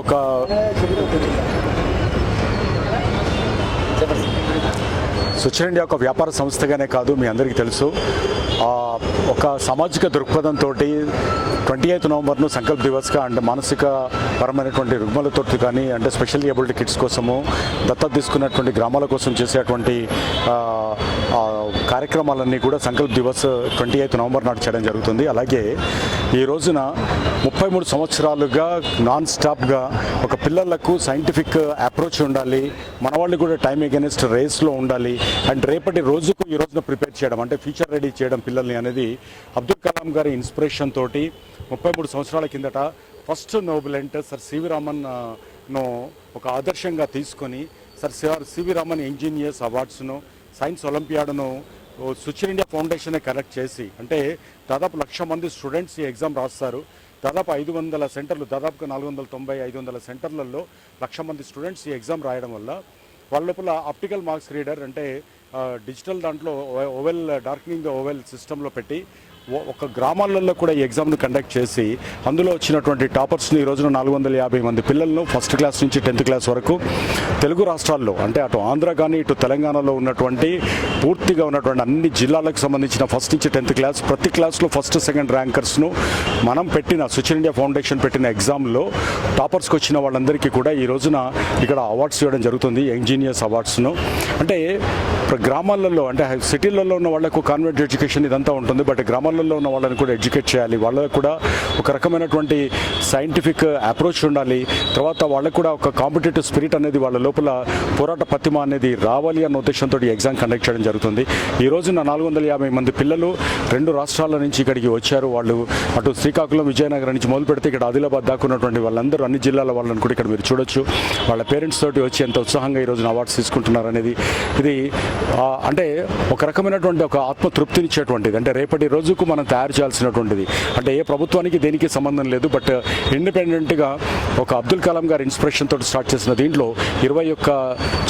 ఒక స్వచ్ఛ ఇండియా ఒక వ్యాపార సంస్థగానే కాదు, మీ అందరికీ తెలుసు. ఒక సామాజిక దృక్పథంతో 28 నవంబర్ను సంకల్ప్ దివస్గా అంటే మానసిక పరమైనటువంటి రుగ్మలతో కానీ అంటే స్పెషల్లీ ఏబుల్డ్ కిడ్స్ కోసము దత్తత తీసుకున్నటువంటి గ్రామాల కోసం చేసేటువంటి కార్యక్రమాలన్నీ కూడా సంకల్ప్ దివస్ 28 నవంబర్ నాడు చేయడం జరుగుతుంది. అలాగే ఈ రోజున 33 సంవత్సరాలుగా నాన్ స్టాప్గా ఒక పిల్లలకు సైంటిఫిక్ అప్రోచ్ ఉండాలి, మన వాళ్ళు కూడా టైం ఎగెనిస్ట్ రేస్లో ఉండాలి అండ్ రేపటి రోజుకు ఈ రోజున ప్రిపేర్ చేయడం అంటే ఫ్యూచర్ రెడీ చేయడం పిల్లల్ని అనేది అబ్దుల్ కలాం గారి ఇన్స్పిరేషన్ తోటి 33 సంవత్సరాల కిందట ఫస్ట్ నోబెలెంట్ సర్ సివి రామన్ను ఒక ఆదర్శంగా తీసుకొని సర్ సివి రామన్ ఇంజనీర్స్ అవార్డ్స్ను సైన్స్ ఒలింపియాడ్ను స్వచ్ఛ ఇండియా ఫౌండేషన్ కలెక్ట్ చేసి అంటే దాదాపు 1,00,000 మంది స్టూడెంట్స్ ఈ ఎగ్జామ్ రాస్తారు. దాదాపు 500 సెంటర్లు, దాదాపుగా 490-500 సెంటర్లలో 1,00,000 మంది స్టూడెంట్స్ ఈ ఎగ్జామ్ రాయడం వల్ల వాళ్ళ లోపల ఆప్టికల్ మార్క్స్ రీడర్ అంటే డిజిటల్ దాంట్లో ఓవెల్ డార్క్నింగ్ ఓవెల్ సిస్టంలో పెట్టి ఒక గ్రామాలలో కూడా ఈ ఎగ్జామ్ను కండక్ట్ చేసి అందులో వచ్చినటువంటి టాపర్స్ని ఈ రోజున 450 మంది పిల్లలను ఫస్ట్ క్లాస్ నుంచి 10th క్లాస్ వరకు తెలుగు రాష్ట్రాల్లో అంటే అటు ఆంధ్ర కానీ ఇటు తెలంగాణలో ఉన్నటువంటి పూర్తిగా ఉన్నటువంటి అన్ని జిల్లాలకు సంబంధించిన ఫస్ట్ నుంచి 10th క్లాస్ ప్రతి క్లాస్లో ఫస్ట్ సెకండ్ ర్యాంకర్స్ను మనం పెట్టిన స్వచ్ఛ ఇండియా ఫౌండేషన్ పెట్టిన ఎగ్జామ్లో టాపర్స్కి వచ్చిన వాళ్ళందరికీ కూడా ఈ రోజున ఇక్కడ అవార్డ్స్ ఇవ్వడం జరుగుతుంది, ఇంజనీర్స్ అవార్డ్స్ను. అంటే గ్రామాలలో అంటే సిటీలలో ఉన్న వాళ్ళకు కాన్వెంట్ ఎడ్యుకేషన్ ఇదంతా ఉంటుంది, బట్ గ్రామాల్లో ఉన్న వాళ్ళని కూడా ఎడ్యుకేట్ చేయాలి, వాళ్ళకు కూడా ఒక రకమైనటువంటి సైంటిఫిక్ అప్రోచ్ ఉండాలి, తర్వాత వాళ్ళకు కూడా ఒక కాంపిటేటివ్ స్పిరిట్ అనేది వాళ్ళ లోపల పోరాట పతిమ అనేది రావాలి అన్న ఉద్దేశంతో ఎగ్జామ్ కండక్ట్ చేయడం జరుగుతుంది. ఈ రోజున 450 మంది పిల్లలు 2 రాష్ట్రాల నుంచి ఇక్కడికి వచ్చారు. వాళ్ళు అటు శ్రీకాకుళం విజయనగరం నుంచి మొదలు పెడితే ఇక్కడ ఆదిలాబాద్ దాకా ఉన్నటువంటి వాళ్ళందరూ అన్ని జిల్లాల వాళ్ళని కూడా ఇక్కడ మీరు చూడొచ్చు. వాళ్ళ పేరెంట్స్ తోటి వచ్చి ఎంత ఉత్సాహంగా ఈ రోజున అవార్డ్స్ తీసుకుంటున్నారు అనేది ఇది అంటే ఒక రకమైనటువంటి ఒక ఆత్మతృప్తినిచ్చేటువంటిది. అంటే రేపటి రోజుకు మనం తయారు చేయాల్సినటువంటిది అంటే ఏ ప్రభుత్వానికి దేనికి సంబంధం లేదు, బట్ ఇండిపెండెంట్గా ఒక అబ్దుల్ కలాం గారి ఇన్స్పిరేషన్ తోటి స్టార్ట్ చేసిన దీంట్లో 21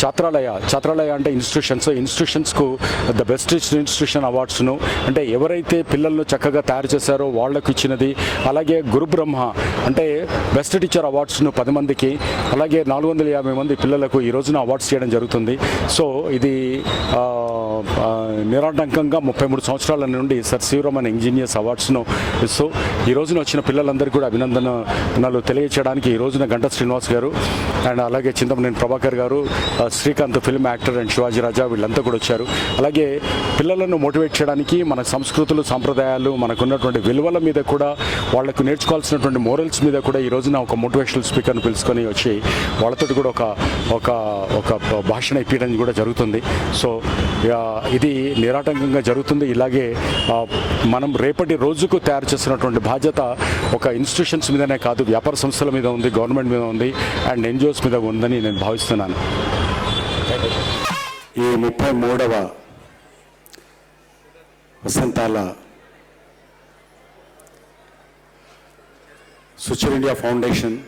ఛాత్రాలయ అంటే ఇన్స్టిట్యూషన్స్కు ద బెస్ట్ ఇన్స్టిట్యూషన్ అవార్డ్స్ను అంటే ఎవరైతే పిల్లలను చక్కగా తయారు చేశారో వాళ్లకు ఇచ్చినది. అలాగే గురు బ్రహ్మ అంటే బెస్ట్ టీచర్ అవార్డ్స్ను 10 మందికి, అలాగే 450 మంది పిల్లలకు ఈ రోజున అవార్డ్స్ చేయడం జరుగుతుంది. సో ఇది నిరాటంకంగా 33 సంవత్సరాల నుండి సర్ సివి రామన్ ఇంజనీర్స్ అవార్డ్స్ను ఇస్తూ ఈ రోజున వచ్చిన పిల్లలందరికీ కూడా అభినందనలు తెలియచేయడానికి ఈ రోజున గంటా శ్రీనివాస్ గారు అండ్ అలాగే చింతమనేని ప్రభాకర్ గారు, Srikanth film actor and Sivaji Raja వీళ్ళంతా కూడా వచ్చారు. అలాగే పిల్లలను మోటివేట్ చేయడానికి మన సంస్కృతులు సాంప్రదాయాలు మనకున్నటువంటి విలువల మీద కూడా వాళ్ళకు నేర్చుకోవాల్సినటువంటి మోరల్స్ మీద కూడా ఈ రోజున ఒక మోటివేషనల్ స్పీకర్ను పిలుచుకొని వచ్చి వాళ్ళతో కూడా ఒక భాషణ ఇప్పించడం కూడా జరుగుతుంది. సో ఇది నిరాటంకంగా జరుగుతుంది. ఇలాగే మనం రేపటి రోజుకు తయారు చేస్తున్నటువంటి బాధ్యత ఒక ఇన్స్టిట్యూషన్స్ మీదనే కాదు, వ్యాపార సంస్థల మీద ఉంది, గవర్నమెంట్ మీద ఉంది అండ్ ఎన్జిఓస్ మీద ఉందని నేను భావిస్తున్నాను. ఈ 33వ వసంతాల స్వచ్ఛ ఇండియా ఫౌండేషన్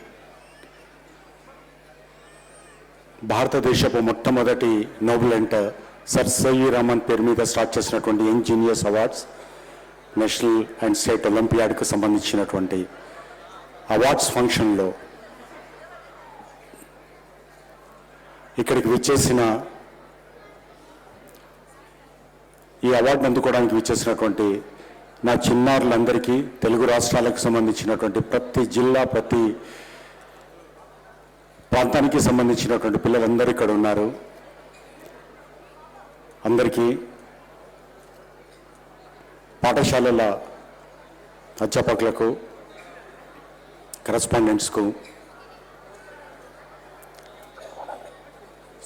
భారతదేశపు మొట్టమొదటి నోబెలెంట్ సర్ సివి రామన్ పేరు మీద స్టార్ట్ చేసినటువంటి engineers awards national and state ఒలింపియాడ్కు సంబంధించినటువంటి అవార్డ్స్ ఫంక్షన్లో ఇక్కడికి విచ్చేసిన ఈ అవార్డును అందుకోవడానికి విచ్చేసినటువంటి నా చిన్నారులందరికీ తెలుగు రాష్ట్రాలకు సంబంధించినటువంటి ప్రతి జిల్లా ప్రతి ప్రాంతానికి సంబంధించినటువంటి పిల్లలందరూ ఇక్కడ ఉన్నారు. అందరికీ పాఠశాలల అధ్యాపకులకు, కరెస్పాండెంట్స్కు,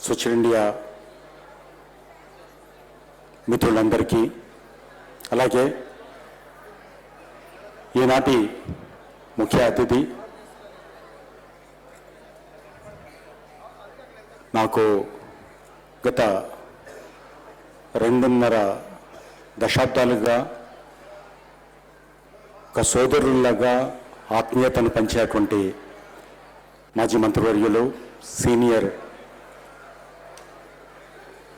స్వచ్ఛ ఇండియా మిత్రులందరికీ, అలాగే ఈనాటి ముఖ్య అతిథి నాకు గత 2.5 దశాబ్దాలుగా ఒక సోదరులాగా ఆత్మీయతను పంచేటువంటి మాజీ మంత్రివర్యులు, సీనియర్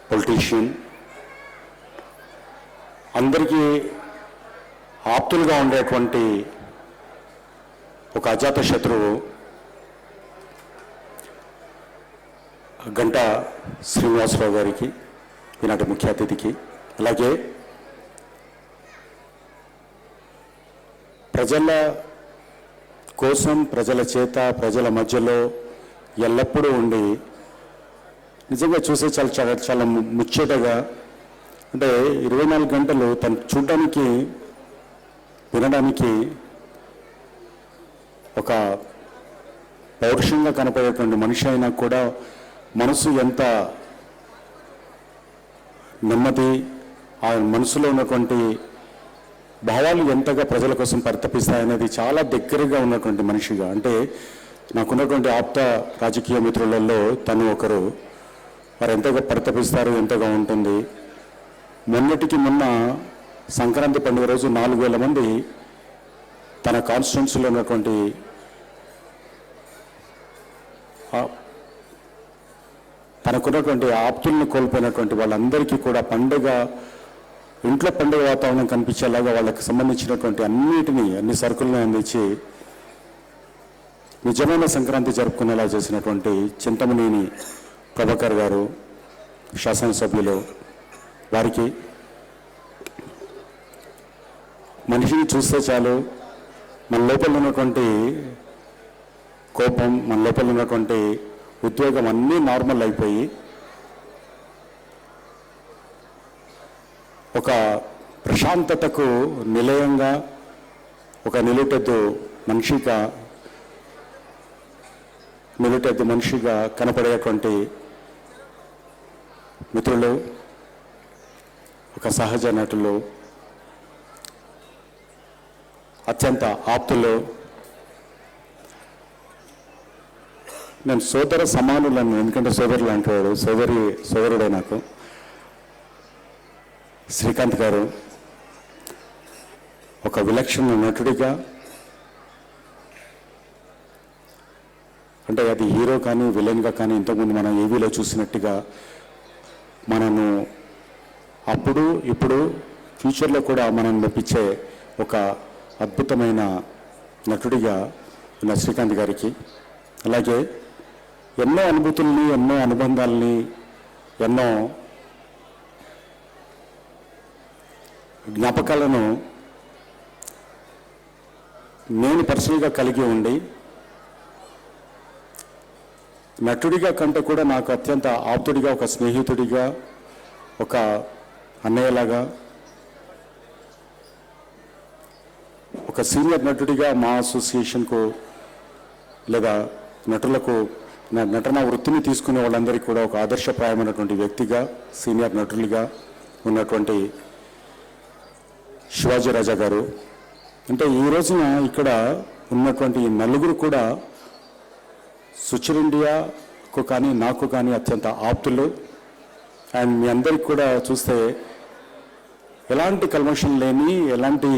పొలిటీషియన్, అందరికీ ఆప్తులుగా ఉండేటువంటి ఒక అజాత శత్రువు గంటా శ్రీనివాసరావు గారికి, ఈనాటి ముఖ్య అతిథికి, అలాగే ప్రజల కోసం, ప్రజల చేత, ప్రజల మధ్యలో ఎల్లప్పుడూ ఉండి నిజంగా చూసే చాలా చాలా చాలా ముచ్చటగా, అంటే 24 గంటలు తను చూడడానికి, వినడానికి ఒక పౌరుషంగా కనపడేటువంటి మనిషి అయినా కూడా మనసు ఎంత నెమ్మది, ఆ మనసులో ఉన్నటువంటి భావాలు ఎంతగా ప్రజల కోసం పరితపిస్తాయనేది చాలా దగ్గరగా ఉన్నటువంటి మనిషిగా, అంటే నాకున్నటువంటి ఆప్త రాజకీయ మిత్రులలో తను ఒకరు. వారు ఎంతగా పరితపిస్తారు, ఎంతగా ఉంటుంది. మొన్నటికి మొన్న సంక్రాంతి పండుగ రోజు 4,000 మంది తన కాన్స్టిట్యున్సీలో ఉన్నటువంటి తనకున్నటువంటి ఆప్తుల్ని కోల్పోయినటువంటి వాళ్ళందరికీ కూడా పండుగ, ఇంట్లో పండుగ వాతావరణం కనిపించేలాగా వాళ్ళకి సంబంధించినటువంటి అన్ని సరుకులను అందించి నిజమైన సంక్రాంతి జరుపుకునేలా చేసినటువంటి చింతమనేని ప్రభాకర్ గారు, శాసనసభ్యులు, వారికి మనిషిని చూస్తే చాలు మన లోపల ఉన్నటువంటి కోపం, మన లోపల ఉన్నటువంటి ఉద్వేగం అన్నీ నార్మల్ అయిపోయి ఒక ప్రశాంతతకు నిలయంగా, ఒక నిలుటెద్దు మనిషిగా కనపడేటువంటి మిత్రులు, ఒక సహజ నటులు, అత్యంత ఆప్తులు, నేను సోదర సమానులను, ఎందుకంటే సోదరులు అంటాడు, సోదరుడే నాకు, శ్రీకాంత్ గారు ఒక విలక్షణ నటుడిగా, అంటే అది హీరో కానీ విలన్గా కానీ ఇంతకుముందు మనం ఏవీలో చూసినట్టుగా మనను అప్పుడు ఇప్పుడు ఫ్యూచర్లో కూడా మనం మెప్పించే ఒక అద్భుతమైన నటుడిగా ఉన్న శ్రీకాంత్ గారికి, అలాగే ఎన్నో అనుభూతుల్ని, ఎన్నో అనుబంధాలని, ఎన్నో జ్ఞాపకాలను నేను పర్సనల్గా కలిగి ఉండి, నటుడిగా కంటే కూడా నాకు అత్యంత ఆప్తుడిగా, ఒక స్నేహితుడిగా, ఒక అన్నయ్యలాగా, ఒక సీనియర్ నటుడిగా మా అసోసియేషన్కు లేదా నటులకు నటన వృత్తిని తీసుకునే వాళ్ళందరికీ కూడా ఒక ఆదర్శప్రాయమైనటువంటి వ్యక్తిగా, సీనియర్ నటులుగా ఉన్నటువంటి శివాజీ రాజా గారు. అంటే ఈ రోజున ఇక్కడ ఉన్నటువంటి నలుగురు కూడా సుచిర్ ఇండియాకు కానీ నాకు కానీ అత్యంత ఆప్తులు. అండ్ మీ అందరికి కూడా చూస్తే ఎలాంటి కల్మషం లేని, ఎలాంటి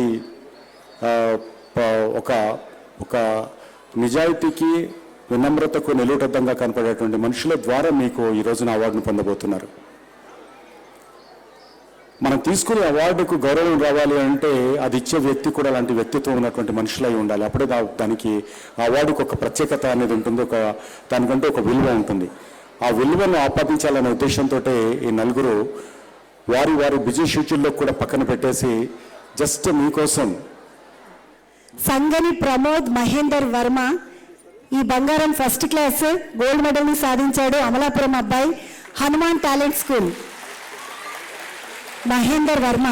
ఒక నిజాయితీకి, వినమ్రతకు నిలుటద్దంగా కనపడేటువంటి మనుషుల ద్వారా మీకు ఈ రోజున అవార్డును పొందబోతున్నారు. మనం తీసుకునే అవార్డుకు గౌరవం రావాలి అంటే అది ఇచ్చే వ్యక్తి కూడా అలాంటి వ్యక్తిత్వం ఉన్నటువంటి మనుషులై ఉండాలి. అప్పుడే దానికి ఆ అవార్డుకు ఒక ప్రత్యేకత అనేది ఉంటుంది, దానికంటే ఒక విలువ ఉంటుంది. ఆ విలువను ఆపాదించాలనే ఉద్దేశంతో ఈ నలుగురు వారి వారి బిజీ షెడ్యూల్లో కూడా పక్కన పెట్టేసి జస్ట్ మీకోసం. సంగని ప్రమోద్ మహేందర్ వర్మ ఈ బంగారం ఫస్ట్ క్లాస్ గోల్డ్ మెడల్ని సాధించాడు. అమలాపురం అబ్బాయి, Hanuman talent school. Mahender Varma.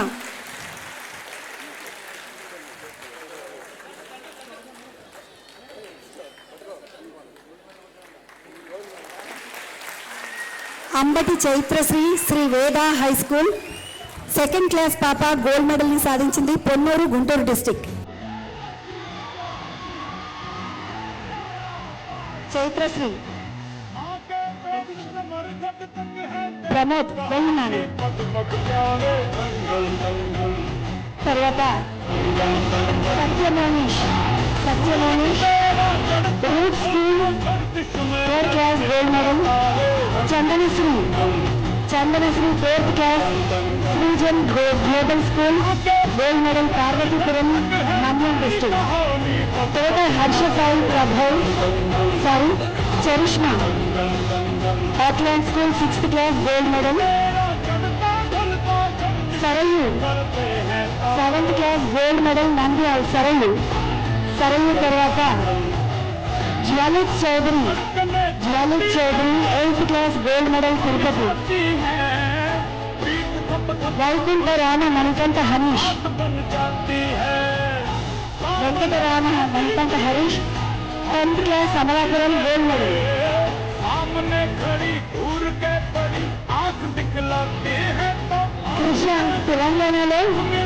Ambati Chaitrasri Sri Veda high school second class పాప గోల్డ్ మెడల్ని సాధించింది, పొన్నూరు, గుంటూరు డిస్టిక్. చైత్రశ్రీ. ప్రమోద్ వెళ్ళినాను. తర్వాత Satyamani root school third class gold medal. Chandanasri fourth class Srijan global school gold medal, Parvathipuram, Manyam district. Thota Harsha Sai Charishma Auckland School 6th class gold medal. Sarayu 7th class gold medal Nandyal Sarayu తర్వాత Jwalith Chowdary 8th class gold medal Tirupati. Vaikuntha Rama Manikanta Harish Venkatarama Manikanta Harish 10th class Amalapuram gold medal. Krishant తెలంగాణలో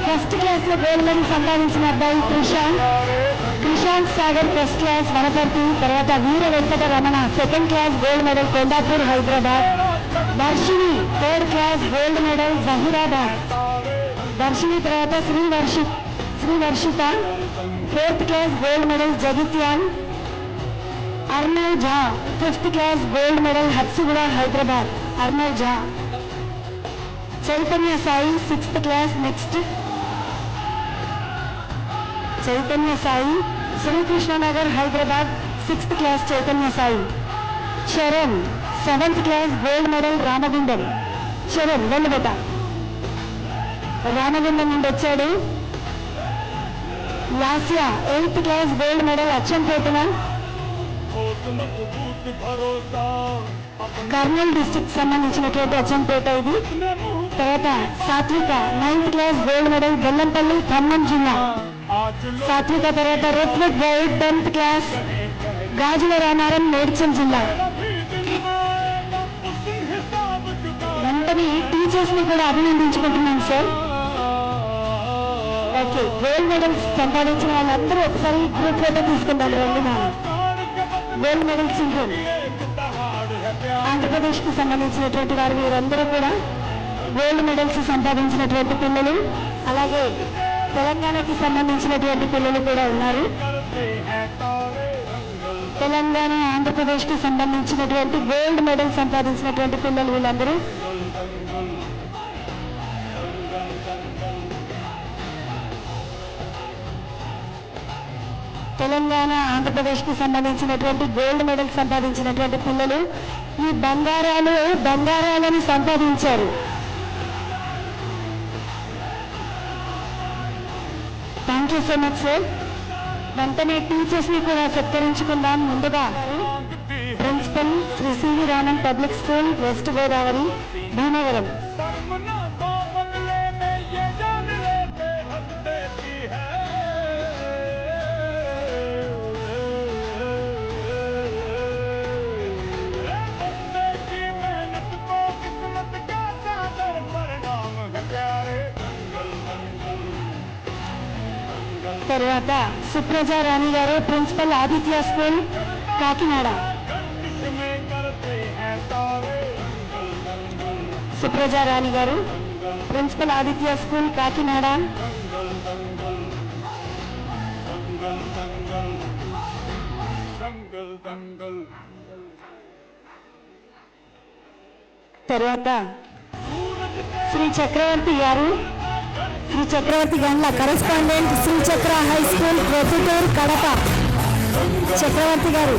first class లో gold medal సంపాదించిన అబ్బాయి Krishant Sagar first class Wanaparthy. తర్వాత Veera Venkata Ramana 2nd class gold medal Kondapur Hyderabad. Darshini 3rd class gold medal Zaheerabad. Darshini తర్వాత Sri Varshita 4th class gold medal Jagtial. Arnav Jha 5th class gold medal Habsiguda Hyderabad. Arnav Jha. Chaitanya Sai 6th class next. Chaitanya Sai Srikrishnanagar Hyderabad 6th class Chaitanya Sai. Charan 7th class gold medal Ramagundam. Charan వెల్లుబెట రామగుండం నుండి వచ్చాడు. Lasya 8th class gold medal అచ్చంపేటన Kurnool district సంబంధించినటువంటి అచ్చంపేట ఇది. తర్వాత Satvika 9th class gold medal Bellampalli Khammam జిల్లా. సాత్విక తర్వాత రుత్విక్ గౌడ్ 10th class గాజుల రామారం మేడ్చల్ జిల్లా. వెంటనే టీచర్స్ ని కూడా అభినందించుకుంటున్నాను సార్. ఓకే, గోల్డ్ మెడల్స్ సంపాదించిన వాళ్ళందరూ ఒకసారి గ్రూప్ ఫోటో తీసుకుంటారు. గోల్డ్ మెడల్ చిల్డ్రన్ ఆంధ్రప్రదేశ్ కు సంబంధించినటువంటి వారు వీరందరూ కూడా గోల్డ్ మెడల్స్ సంపాదించినటువంటి పిల్లలు, అలాగే తెలంగాణకి సంబంధించినటువంటి పిల్లలు కూడా ఉన్నారు. తెలంగాణ ఆంధ్రప్రదేశ్ కు సంబంధించినటువంటి గోల్డ్ మెడల్ సంపాదించినటువంటి పిల్లలు వీళ్ళందరూ. తెలంగాణ ఆంధ్రప్రదేశ్ కు సంబంధించినటువంటి గోల్డ్ మెడల్ సంపాదించినటువంటి పిల్లలు ఈ బంగారాలను సంపాదించారు. Thank you so much sir. వెంటనే టీచర్స్ ని కూడా సత్కరించుకుందాం. ముందుగా principal Shri CV Raman public school west Godavari Bhimavaram. తర్వాత సుప్రజా రాణి గారు ప్రిన్సిపల్ ఆదిత్య స్కూల్ కాకినాడ. సుప్రజా రాణి గారు ప్రిన్సిపల్ ఆదిత్య స్కూల్ కాకినాడ. తర్వాత శ్రీ చక్రవర్తి గారు, Shri Chakravarthi Gandla correspondent Shri Chakra high school Proddatur Kadapa. Chakravarthi గారు